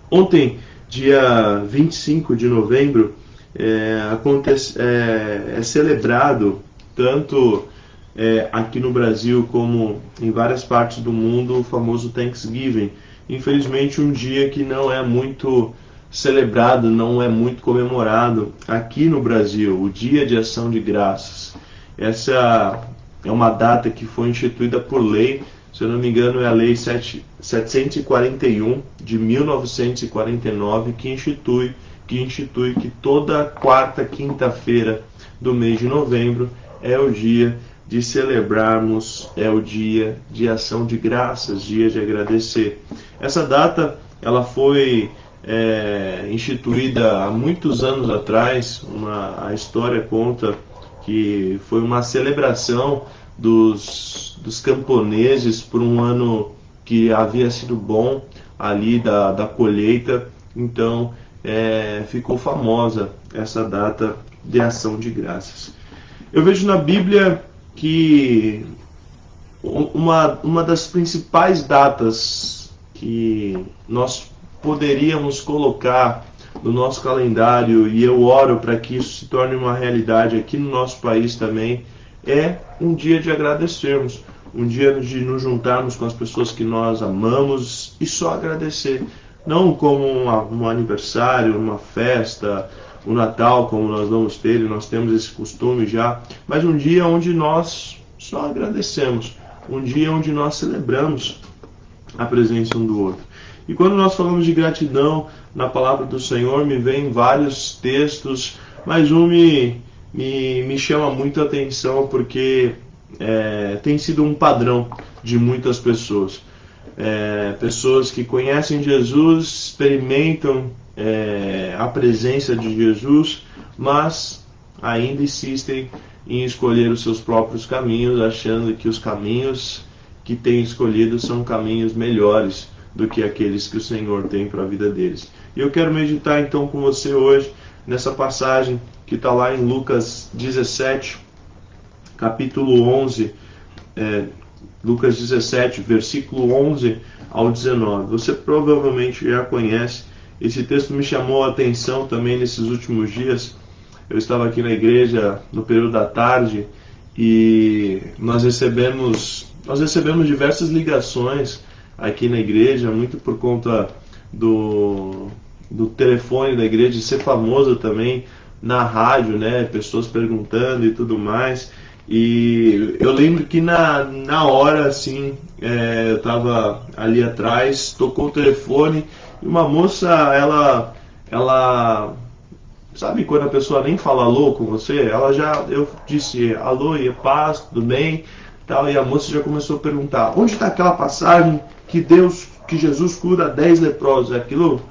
Ontem, dia 25 de novembro, é celebrado tanto aqui no Brasil como em várias partes do mundo o famoso Thanksgiving. Infelizmente, um dia que não é muito celebrado, não é muito comemorado aqui no Brasil, o Dia de Ação de Graças. Essa é uma data que foi instituída por lei, se eu não me engano é a Lei 741 de 1949, que institui que toda quarta quinta-feira do mês de novembro é o dia de celebrarmos, é o dia de ação de graças, dia de agradecer. Essa data ela foi instituída há muitos anos atrás. A história conta que foi uma celebração dos camponeses por um ano que havia sido bom ali da colheita. Então ficou famosa essa data de ação de graças. Eu vejo na Bíblia que uma das principais datas que nós poderíamos colocar no nosso calendário, e eu oro para que isso se torne uma realidade aqui no nosso país também, é um dia de agradecermos, um dia de nos juntarmos com as pessoas que nós amamos e só agradecer. Não como um aniversário, uma festa, o Natal, como nós vamos ter, e nós temos esse costume já, mas um dia onde nós só agradecemos, um dia onde nós celebramos a presença um do outro. E quando nós falamos de gratidão na palavra do Senhor, me vem vários textos, mas um me chama muito a atenção porque tem sido um padrão de muitas pessoas. Pessoas que conhecem Jesus, experimentam a presença de Jesus, mas ainda insistem em escolher os seus próprios caminhos, achando que os caminhos que têm escolhido são caminhos melhores do que aqueles que o Senhor tem para a vida deles. E eu quero meditar então com você hoje nessa passagem que está lá em Lucas 17, capítulo 11, Lucas 17, versículo 11 ao 19. Você provavelmente já conhece. Esse texto me chamou a atenção também nesses últimos dias. Eu estava aqui na igreja no período da tarde e nós recebemos diversas ligações aqui na igreja, muito por conta do telefone da igreja ser famoso também na rádio, né? Pessoas perguntando e tudo mais. E eu lembro que na hora, assim, eu estava ali atrás, tocou o telefone e uma moça, ela sabe quando a pessoa nem fala alô com você? Eu disse alô e paz, tudo bem? Tal, e a moça já começou a perguntar: onde está aquela passagem que Jesus cura 10 leprosos? Aquilo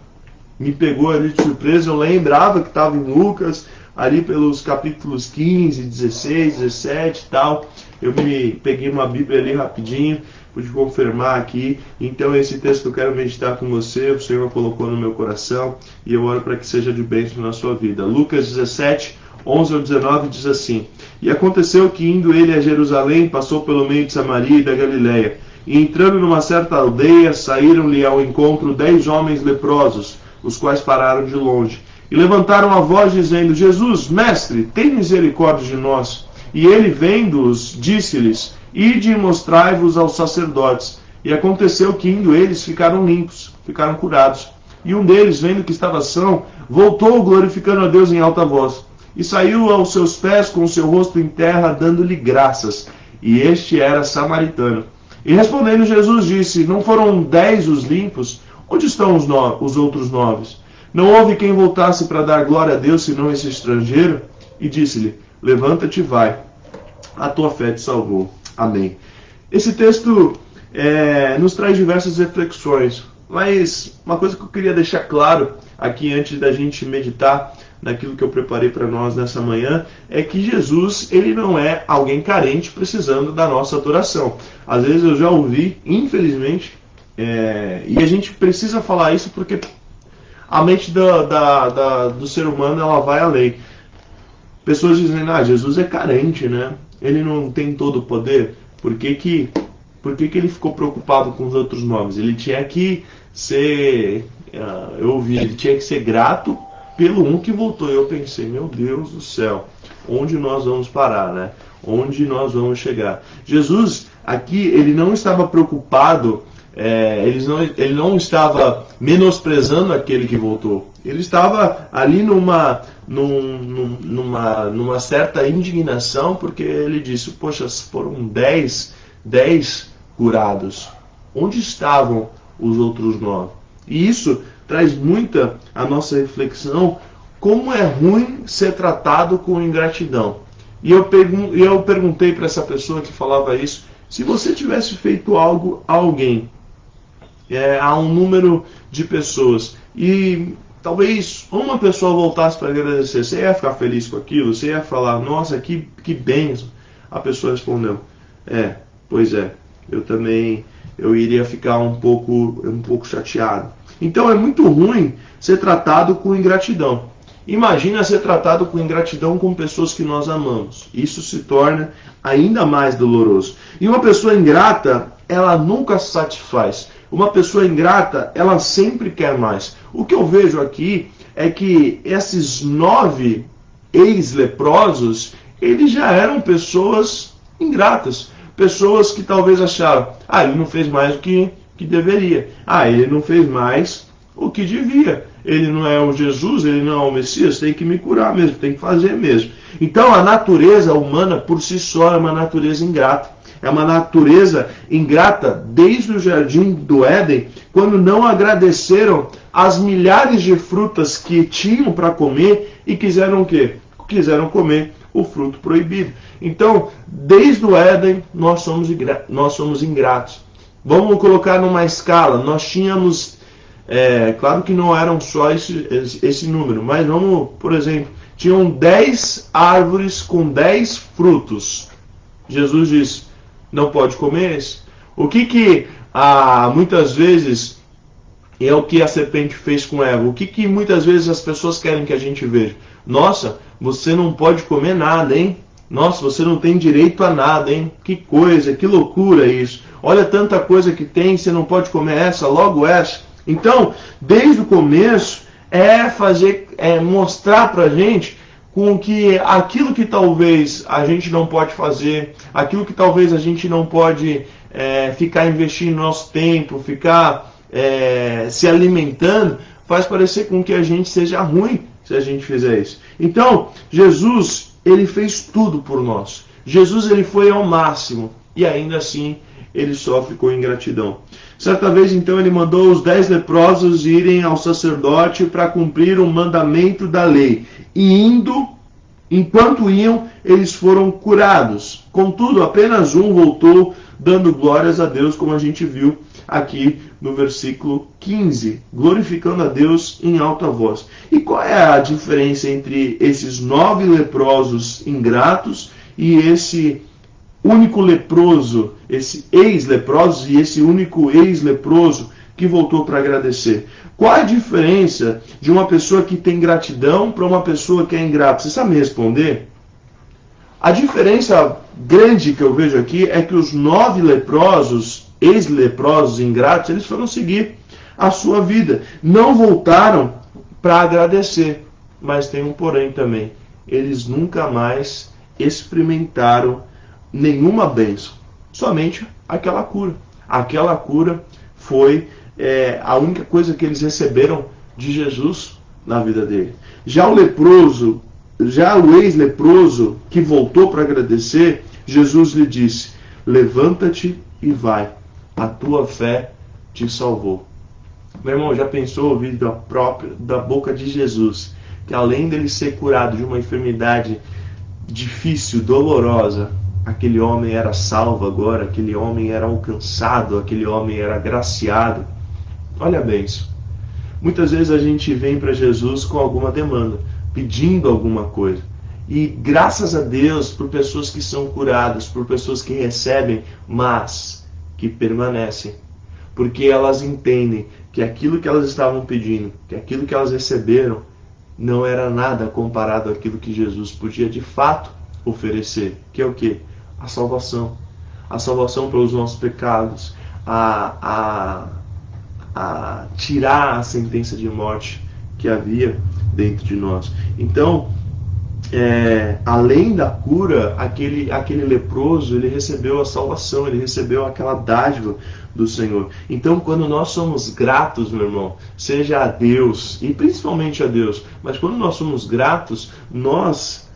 me pegou ali de surpresa. Eu lembrava que estava em Lucas, ali pelos capítulos 15, 16, 17 e tal. Eu peguei uma Bíblia ali rapidinho, pude confirmar aqui. Então esse texto que eu quero meditar com você, o Senhor colocou no meu coração e eu oro para que seja de bênção na sua vida. Lucas 17, 11 ao 19 diz assim: E aconteceu que, indo ele a Jerusalém, passou pelo meio de Samaria e da Galiléia. E entrando numa certa aldeia, saíram-lhe ao encontro 10 homens leprosos, os quais pararam de longe. E levantaram a voz, dizendo: Jesus, mestre, tem misericórdia de nós. E ele, vendo-os, disse-lhes: Ide e mostrai-vos aos sacerdotes. E aconteceu que, indo eles, ficaram limpos, ficaram curados. E um deles, vendo que estava são, voltou glorificando a Deus em alta voz. E saiu aos seus pés com o seu rosto em terra, dando-lhe graças. E este era samaritano. E respondendo Jesus disse: Não foram 10 os limpos? Onde estão os outros 9? Não houve quem voltasse para dar glória a Deus, senão esse estrangeiro? E disse-lhe: Levanta-te e vai, a tua fé te salvou. Amém. Esse texto nos traz diversas reflexões, mas uma coisa que eu queria deixar claro aqui antes da gente meditar naquilo que eu preparei para nós nessa manhã, é que Jesus, ele não é alguém carente precisando da nossa adoração. Às vezes eu já ouvi, infelizmente, e a gente precisa falar isso porque a mente do ser humano, ela vai além. Pessoas dizem: Jesus é carente, né? Ele não tem todo o poder. Por que ele ficou preocupado com os outros nomes? Ele tinha que ser eu ouvi, ele tinha que ser grato pelo um que voltou. E eu pensei, meu Deus do céu, onde nós vamos parar, né? Onde nós vamos chegar? Jesus, aqui, ele não estava preocupado, ele não estava menosprezando aquele que voltou. Ele estava ali numa certa indignação, porque ele disse, poxa, foram 10 curados. Onde estavam os outros 9? E isso traz muita a nossa reflexão, como é ruim ser tratado com ingratidão. E eu perguntei para essa pessoa que falava isso, se você tivesse feito algo a alguém, a um número de pessoas, e talvez uma pessoa voltasse para agradecer, você ia ficar feliz com aquilo? Você ia falar, nossa, que bênção? A pessoa respondeu, pois é, eu iria ficar um pouco chateado. Então é muito ruim ser tratado com ingratidão. Imagina ser tratado com ingratidão com pessoas que nós amamos. Isso se torna ainda mais doloroso. E uma pessoa ingrata, ela nunca se satisfaz. Uma pessoa ingrata, ela sempre quer mais. O que eu vejo aqui é que esses 9 ex-leprosos, eles já eram pessoas ingratas. Pessoas que talvez acharam, ele não fez mais o que deveria. Ele não fez mais o que devia. Ele não é o Jesus, ele não é o Messias, tem que me curar mesmo, tem que fazer mesmo. Então a natureza humana por si só é uma natureza ingrata. É uma natureza ingrata desde o jardim do Éden, quando não agradeceram as milhares de frutas que tinham para comer e quiseram o quê? Quiseram comer o fruto proibido. Então, desde o Éden, nós somos ingratos. Vamos colocar numa escala. Nós tínhamos, claro que não eram só esse número, mas vamos, por exemplo, tinham 10 árvores com 10 frutos. Jesus disse, não pode comer esse. O que muitas vezes é o que a serpente fez com Eva? O que muitas vezes as pessoas querem que a gente veja? Nossa, você não pode comer nada, hein? Nossa, você não tem direito a nada, hein? Que coisa, que loucura isso. Olha tanta coisa que tem, você não pode comer essa, logo essa. Então, desde o começo, mostrar pra gente com que aquilo que talvez a gente não pode fazer, aquilo que talvez a gente não pode ficar investindo nosso tempo, ficar se alimentando, faz parecer com que a gente seja ruim se a gente fizer isso. Então, Jesus, ele fez tudo por nós. Jesus, ele foi ao máximo e ainda assim ele sofre com ingratidão. Certa vez, então, ele mandou os 10 leprosos irem ao sacerdote para cumprir o mandamento da lei. E enquanto iam, eles foram curados. Contudo, apenas um voltou dando glórias a Deus, como a gente viu aqui no versículo 15, glorificando a Deus em alta voz. E qual é a diferença entre esses 9 leprosos ingratos e esse único leproso, esse ex-leproso e esse único ex-leproso que voltou para agradecer? Qual a diferença de uma pessoa que tem gratidão para uma pessoa que é ingrata? Você sabe me responder? A diferença grande que eu vejo aqui é que os 9 leprosos, ex-leprosos ingratos, eles foram seguir a sua vida. Não voltaram para agradecer. Mas tem um porém também. Eles nunca mais experimentaram nenhuma bênção. Somente aquela cura. Aquela cura foi a única coisa que eles receberam de Jesus na vida dele. Já o ex-leproso que voltou para agradecer, Jesus lhe disse, levanta-te e vai, a tua fé te salvou. Meu irmão, já pensou ouvir da boca de Jesus, que além dele ser curado de uma enfermidade difícil, dolorosa, aquele homem era salvo agora, aquele homem era alcançado, aquele homem era agraciado? Olha bem isso. Muitas vezes a gente vem para Jesus com alguma demanda, pedindo alguma coisa. E graças a Deus por pessoas que são curadas, por pessoas que recebem, mas que permanecem. Porque elas entendem que aquilo que elas estavam pedindo, que aquilo que elas receberam, não era nada comparado àquilo que Jesus podia de fato oferecer. Que é o quê? A salvação. A salvação pelos nossos pecados. A a tirar a sentença de morte que havia dentro de nós. Então, além da cura, aquele leproso, ele recebeu a salvação, ele recebeu aquela dádiva do Senhor. Então, quando nós somos gratos, meu irmão, seja a Deus, e principalmente a Deus, mas quando nós somos gratos, nós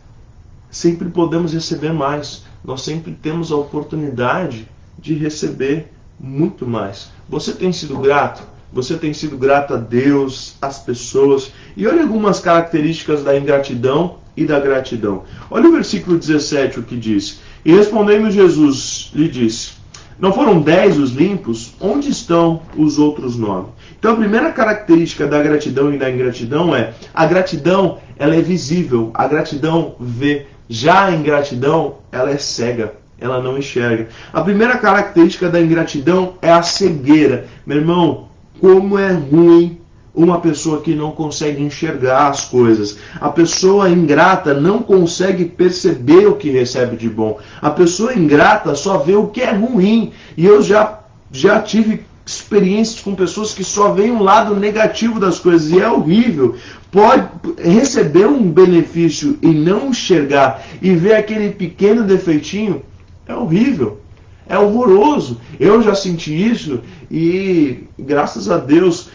sempre podemos receber mais. Nós sempre temos a oportunidade de receber muito mais. Você tem sido grato? Você tem sido grato a Deus, às pessoas? E olha algumas características da ingratidão e da gratidão. Olha o versículo 17, o que diz. E respondendo Jesus, lhe disse: não foram 10 os limpos? Onde estão os outros 9? Então a primeira característica da gratidão e da ingratidão é: a gratidão, ela é visível, a gratidão vê. Já a ingratidão, ela é cega, ela não enxerga. A primeira característica da ingratidão é a cegueira. Meu irmão, como é ruim uma pessoa que não consegue enxergar as coisas. A pessoa ingrata não consegue perceber o que recebe de bom. A pessoa ingrata só vê o que é ruim. E eu já tive experiências com pessoas que só veem um lado negativo das coisas, e é horrível. Pode receber um benefício e não enxergar e ver aquele pequeno defeitinho, é horrível. É horroroso. Eu já senti isso e, graças a Deus,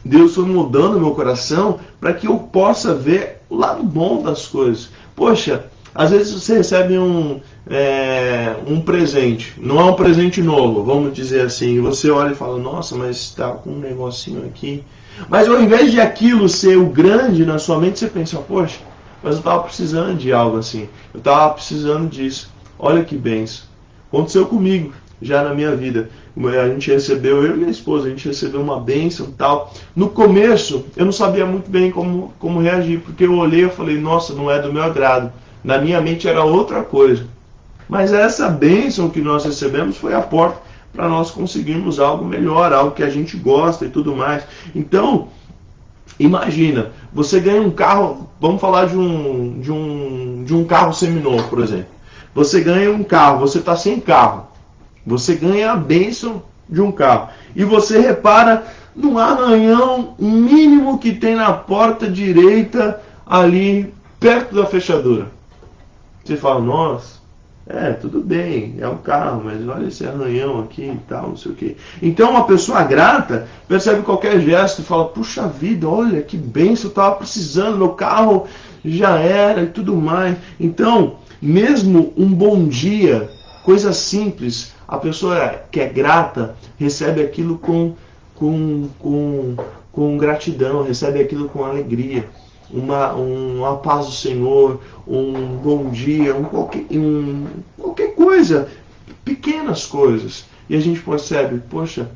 Deus foi mudando meu coração para que eu possa ver o lado bom das coisas. Poxa, às vezes você recebe um presente, não é um presente novo, vamos dizer assim, e você olha e fala: nossa, mas está com um negocinho aqui. Mas ao invés de aquilo ser o grande na sua mente, você pensa: poxa, mas eu estava precisando de algo assim, eu estava precisando disso. Olha que bênção. Aconteceu comigo, já na minha vida. A gente recebeu, eu e minha esposa, a gente recebeu uma bênção e tal. No começo, eu não sabia muito bem como reagir, porque eu olhei e falei: nossa, não é do meu agrado. Na minha mente era outra coisa. Mas essa bênção que nós recebemos foi a porta para nós conseguirmos algo melhor, algo que a gente gosta e tudo mais. Então, imagina, você ganha um carro, vamos falar de um carro seminovo, por exemplo. Você ganha um carro, você está sem carro. Você ganha a bênção de um carro. E você repara no arranhão mínimo que tem na porta direita, ali perto da fechadura. Você fala: nossa, tudo bem, é um carro, mas olha esse arranhão aqui e tal, não sei o quê. Então uma pessoa grata percebe qualquer gesto e fala: puxa vida, olha que bênção, eu estava precisando, meu carro já era e tudo mais. Então, mesmo um bom dia, coisa simples, a pessoa que é grata recebe aquilo com gratidão, recebe aquilo com alegria. Uma paz do Senhor, um bom dia, qualquer coisa, pequenas coisas. E a gente percebe: poxa,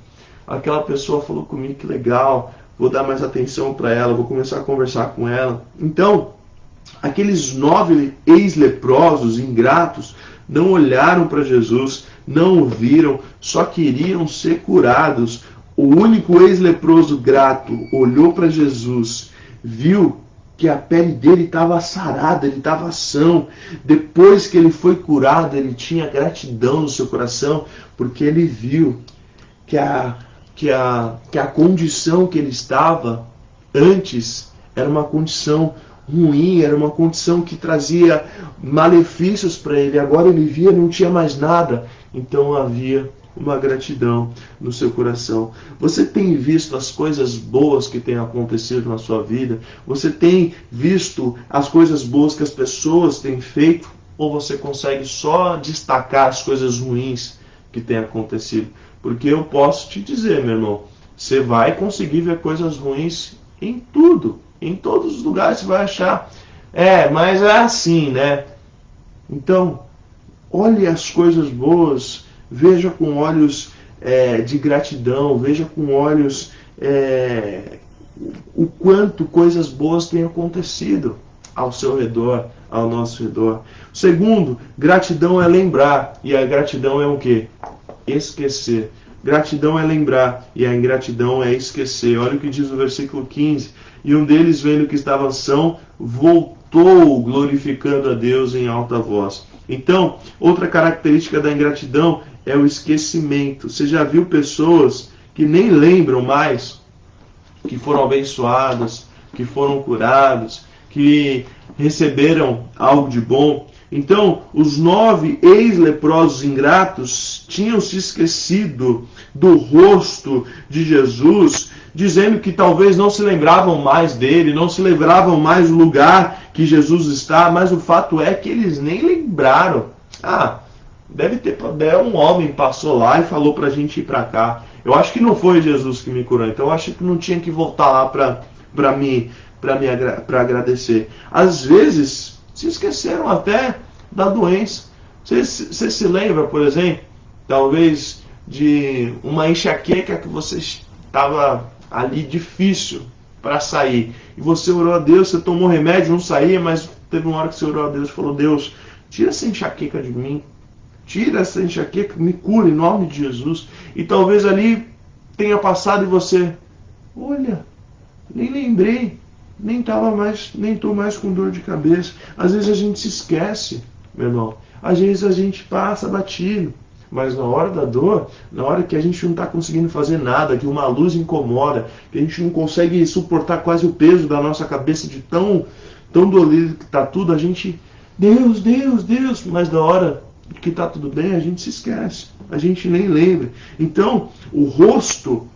aquela pessoa falou comigo, que legal, vou dar mais atenção para ela, vou começar a conversar com ela. Então, aqueles 9 ex-leprosos, ingratos, não olharam para Jesus, não o viram, só queriam ser curados. O único ex-leproso grato olhou para Jesus, viu que a pele dele estava sarada, ele estava são. Depois que ele foi curado, ele tinha gratidão no seu coração, porque ele viu que a condição que ele estava antes era uma condição ruim, era uma condição que trazia malefícios para ele. Agora ele via, não tinha mais nada. Então havia uma gratidão no seu coração. Você tem visto as coisas boas que têm acontecido na sua vida? Você tem visto as coisas boas que as pessoas têm feito? Ou você consegue só destacar as coisas ruins que têm acontecido? Porque eu posso te dizer, meu irmão, você vai conseguir ver coisas ruins em tudo. Em todos os lugares você vai achar: mas é assim, né? Então, olhe as coisas boas, veja com olhos de gratidão, veja com olhos o quanto coisas boas têm acontecido ao seu redor, ao nosso redor. Segundo, gratidão é lembrar, e a gratidão é o quê? Esquecer. Gratidão é lembrar, e a ingratidão é esquecer. Olha o que diz o versículo 15. E um deles, vendo que estavam são, voltou glorificando a Deus em alta voz. Então, outra característica da ingratidão é o esquecimento. Você já viu pessoas que nem lembram mais que foram abençoados, que foram curados, que receberam algo de bom. Então, os 9 ex-leprosos ingratos tinham se esquecido do rosto de Jesus, dizendo que talvez não se lembravam mais dele, não se lembravam mais do lugar que Jesus está, mas o fato é que eles nem lembraram. Deve ter um homem passou lá e falou pra gente ir pra cá. Eu acho que não foi Jesus que me curou, então eu acho que não tinha que voltar lá para agradecer. Às vezes se esqueceram até da doença. Você se lembra, por exemplo, talvez de uma enxaqueca que você estava ali difícil para sair, e você orou a Deus, você tomou remédio, não saía, mas teve uma hora que você orou a Deus e falou: Deus, tira essa enxaqueca de mim, tira essa enxaqueca, me cura em nome de Jesus. E talvez ali tenha passado e você, olha, nem lembrei, nem estou mais com dor de cabeça. Às vezes a gente se esquece, meu irmão. Às vezes a gente passa batido. Mas na hora da dor, na hora que a gente não está conseguindo fazer nada, que uma luz incomoda, que a gente não consegue suportar quase o peso da nossa cabeça de tão dolorido que está tudo, a gente, Deus, Deus, Deus, mas na hora que está tudo bem, a gente se esquece, a gente nem lembra. Então, o rosto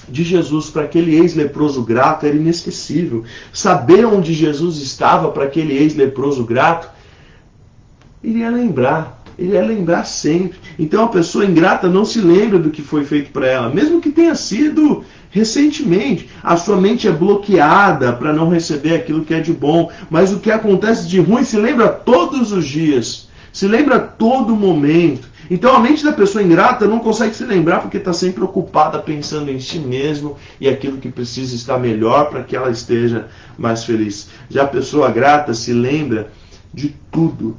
de Jesus para aquele ex-leproso grato era inesquecível. Saber onde Jesus estava para aquele ex-leproso grato, ele ia lembrar sempre. Então a pessoa ingrata não se lembra do que foi feito para ela, mesmo que tenha sido recentemente. A sua mente é bloqueada para não receber aquilo que é de bom, mas o que acontece de ruim se lembra todos os dias, se lembra a todo momento. Então a mente da pessoa ingrata não consegue se lembrar porque está sempre ocupada pensando em si mesmo e aquilo que precisa estar melhor para que ela esteja mais feliz. Já a pessoa grata se lembra de tudo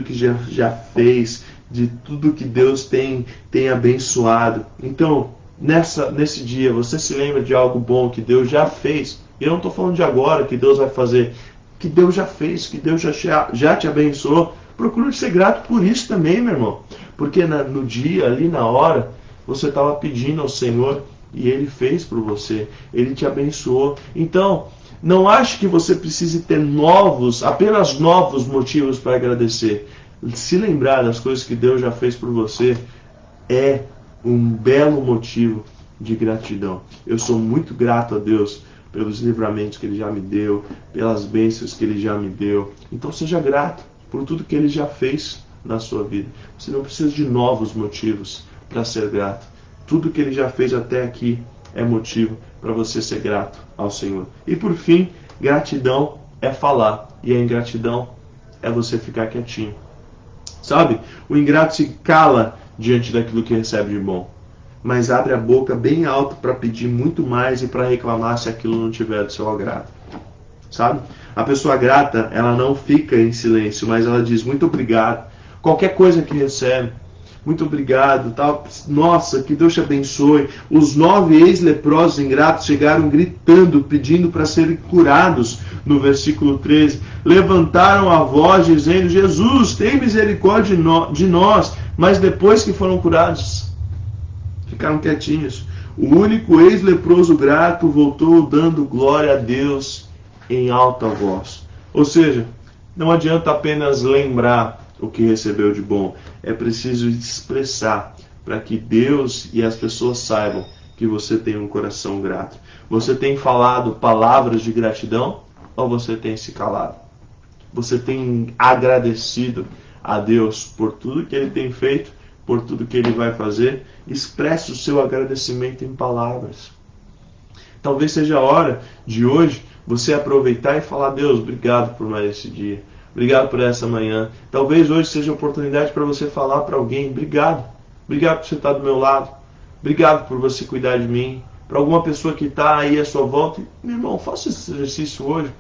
que já fez, de tudo que Deus tem abençoado. Então, nesse dia, você se lembra de algo bom que Deus já fez. E eu não estou falando de agora, que Deus vai fazer, que Deus já fez, que Deus já te abençoou. Procura ser grato por isso também, meu irmão. Porque no dia, ali na hora, você estava pedindo ao Senhor e Ele fez por você. Ele te abençoou. Então, não ache que você precise ter apenas novos motivos para agradecer. Se lembrar das coisas que Deus já fez por você é um belo motivo de gratidão. Eu sou muito grato a Deus pelos livramentos que Ele já me deu, pelas bênçãos que Ele já me deu. Então seja grato por tudo que Ele já fez na sua vida. Você não precisa de novos motivos para ser grato. Tudo que Ele já fez até aqui é motivo para você ser grato ao Senhor. E por fim, gratidão é falar. E a ingratidão é você ficar quietinho. Sabe? O ingrato se cala diante daquilo que recebe de bom, mas abre a boca bem alto para pedir muito mais e para reclamar se aquilo não tiver do seu agrado. Sabe? A pessoa grata, ela não fica em silêncio, mas ela diz muito obrigado. Qualquer coisa que recebe, muito obrigado, tal. Nossa, que Deus te abençoe. Os 9 ex-leprosos ingratos chegaram gritando, pedindo para serem curados. No versículo 13, levantaram a voz dizendo: Jesus, tem misericórdia de nós. Mas depois que foram curados, ficaram quietinhos. O único ex-leproso grato voltou dando glória a Deus em alta voz. Ou seja, não adianta apenas lembrar o que recebeu de bom. É preciso expressar para que Deus e as pessoas saibam que você tem um coração grato. Você tem falado palavras de gratidão ou você tem se calado? Você tem agradecido a Deus por tudo que Ele tem feito, por tudo que Ele vai fazer? Expresse o seu agradecimento em palavras. Talvez seja a hora de hoje você aproveitar e falar: Deus, obrigado por mais esse dia. Obrigado por essa manhã. Talvez hoje seja a oportunidade para você falar para alguém: obrigado. Obrigado por você estar do meu lado. Obrigado por você cuidar de mim. Para alguma pessoa que está aí à sua volta, meu irmão, faça esse exercício hoje.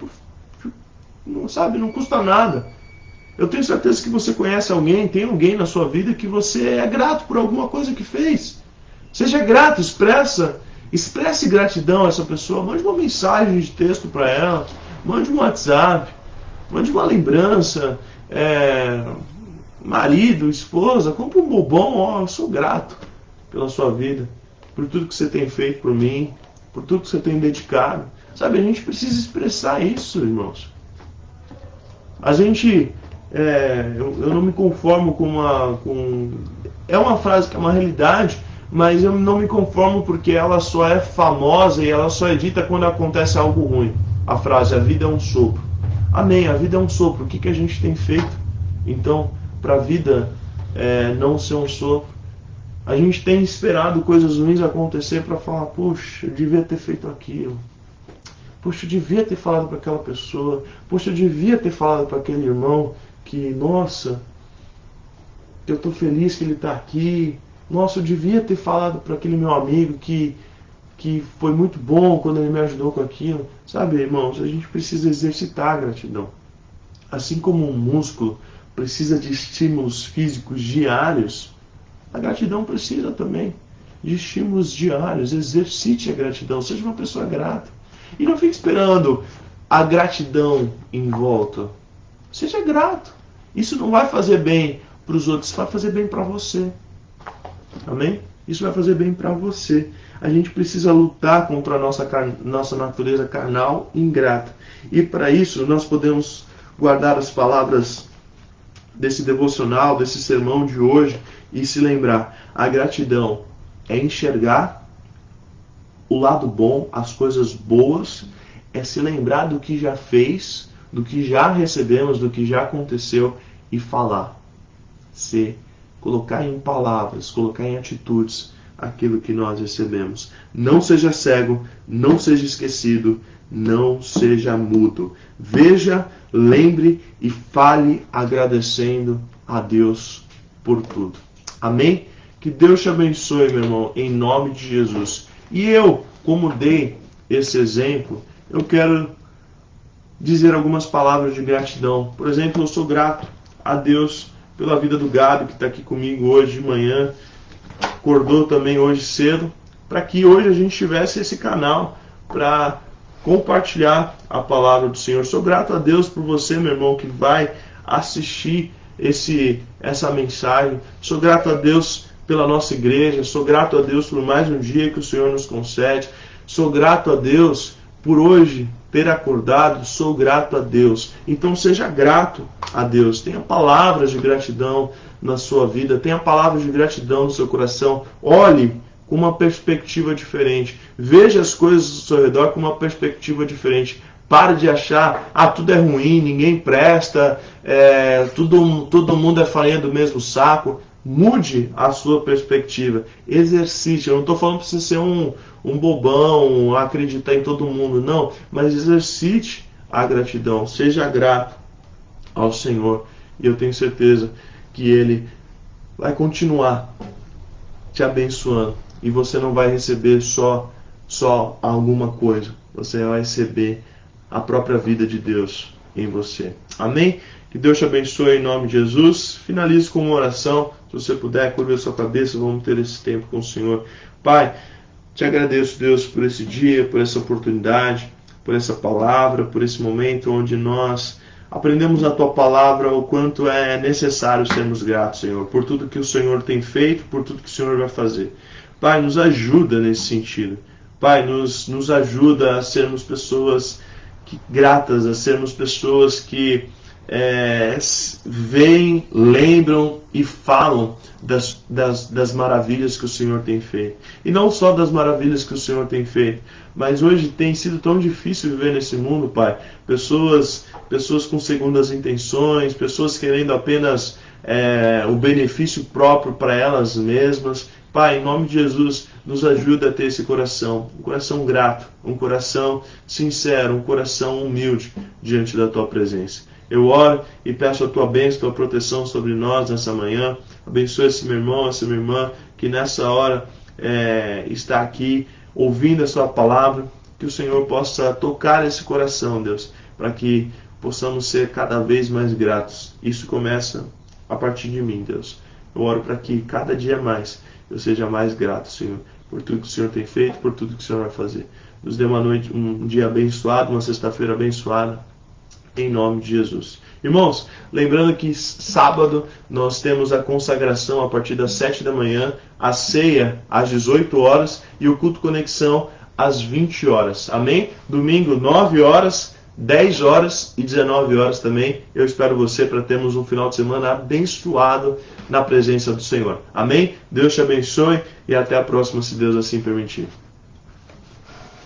Não custa nada. Eu tenho certeza que você conhece alguém, tem alguém na sua vida que você é grato por alguma coisa que fez. Seja grato, expresse gratidão a essa pessoa. Mande uma mensagem de texto para ela. Mande um WhatsApp. Mande uma lembrança, marido, esposa, compre um bombom, eu sou grato pela sua vida. por tudo que você tem feito por mim, por tudo que você tem dedicado. Sabe, a gente precisa expressar isso, irmãos. A gente, eu não me conformo é uma frase que é uma realidade, mas eu não me conformo porque ela só é famosa e ela só é dita quando acontece algo ruim. A frase, a vida é um sopro. Amém, a vida é um sopro. O que a gente tem feito, então, para a vida não ser um sopro? A gente tem esperado coisas ruins acontecer para falar, poxa, eu devia ter feito aquilo. Poxa, eu devia ter falado para aquela pessoa. Poxa, eu devia ter falado para aquele irmão que, nossa, eu estou feliz que ele está aqui. Nossa, eu devia ter falado para aquele meu amigo que foi muito bom quando ele me ajudou com aquilo. Sabe, irmãos, a gente precisa exercitar a gratidão. Assim como um músculo precisa de estímulos físicos diários, a gratidão precisa também de estímulos diários. Exercite a gratidão, seja uma pessoa grata. E não fique esperando a gratidão em volta. Seja grato. Isso não vai fazer bem para os outros, vai fazer bem para você. Amém? Isso vai fazer bem para você. A gente precisa lutar contra a nossa natureza carnal e ingrata. E para isso nós podemos guardar as palavras desse devocional, desse sermão de hoje e se lembrar. A gratidão é enxergar o lado bom, as coisas boas, é se lembrar do que já fez, do que já recebemos, do que já aconteceu e falar. Se colocar em palavras, colocar em atitudes aquilo que nós recebemos. Não seja cego, não seja esquecido, não seja mudo. Veja, lembre e fale agradecendo a Deus por tudo. Amém? Que Deus te abençoe, meu irmão, em nome de Jesus. E eu, como dei esse exemplo, eu quero dizer algumas palavras de gratidão. Por exemplo, eu sou grato a Deus pela vida do Gabi, que está aqui comigo hoje de manhã, acordou também hoje cedo, para que hoje a gente tivesse esse canal para compartilhar a palavra do Senhor. Sou grato a Deus por você, meu irmão, que vai assistir essa mensagem. Sou grato a Deus pela nossa igreja. Sou grato a Deus por mais um dia que o Senhor nos concede. Sou grato a Deus por hoje ter acordado. Sou grato a Deus. Então seja grato a Deus. Tenha palavras de gratidão na sua vida. Tenha palavras de gratidão no seu coração. Olhe com uma perspectiva diferente. Veja as coisas ao seu redor com uma perspectiva diferente. Pare de achar, tudo é ruim, ninguém presta, todo mundo é farinha do mesmo saco. Mude a sua perspectiva. Exercite. Eu não estou falando para você ser um bobão, acreditar em todo mundo, não. Mas exercite a gratidão. Seja grato ao Senhor. E eu tenho certeza que Ele vai continuar te abençoando. E você não vai receber só alguma coisa. Você vai receber a própria vida de Deus em você. Amém? Que Deus te abençoe em nome de Jesus. Finalize com uma oração. Se você puder, curva a sua cabeça. Vamos ter esse tempo com o Senhor. Pai, te agradeço, Deus, por esse dia, por essa oportunidade, por essa palavra, por esse momento onde nós aprendemos a Tua palavra o quanto é necessário sermos gratos, Senhor, por tudo que o Senhor tem feito, por tudo que o Senhor vai fazer. Pai, nos ajuda nesse sentido. Pai, nos ajuda a sermos pessoas gratas, a sermos pessoas que veem, lembram e falam das maravilhas que o Senhor tem feito. E não só das maravilhas que o Senhor tem feito, mas hoje tem sido tão difícil viver nesse mundo, Pai. Pessoas com segundas intenções, pessoas querendo apenas o benefício próprio para elas mesmas. Pai, em nome de Jesus, nos ajuda a ter esse coração, um coração grato, um coração sincero, um coração humilde diante da Tua presença. Eu oro e peço a Tua bênção, a Tua proteção sobre nós nessa manhã. Abençoe esse meu irmão, essa minha irmã, que nessa hora está aqui ouvindo a Sua palavra. Que o Senhor possa tocar esse coração, Deus, para que possamos ser cada vez mais gratos. Isso começa a partir de mim, Deus. Eu oro para que cada dia mais eu seja mais grato, Senhor, por tudo que o Senhor tem feito, por tudo que o Senhor vai fazer. Nos dê uma noite, um dia abençoado, uma sexta-feira abençoada. em nome de Jesus. Irmãos, lembrando que sábado nós temos a consagração a partir das 7 da manhã, a ceia às 18 horas e o culto conexão às 20 horas. Amém? Domingo, 9 horas, 10 horas e 19 horas também. Eu espero você para termos um final de semana abençoado na presença do Senhor. Amém? Deus te abençoe e até a próxima, se Deus assim permitir.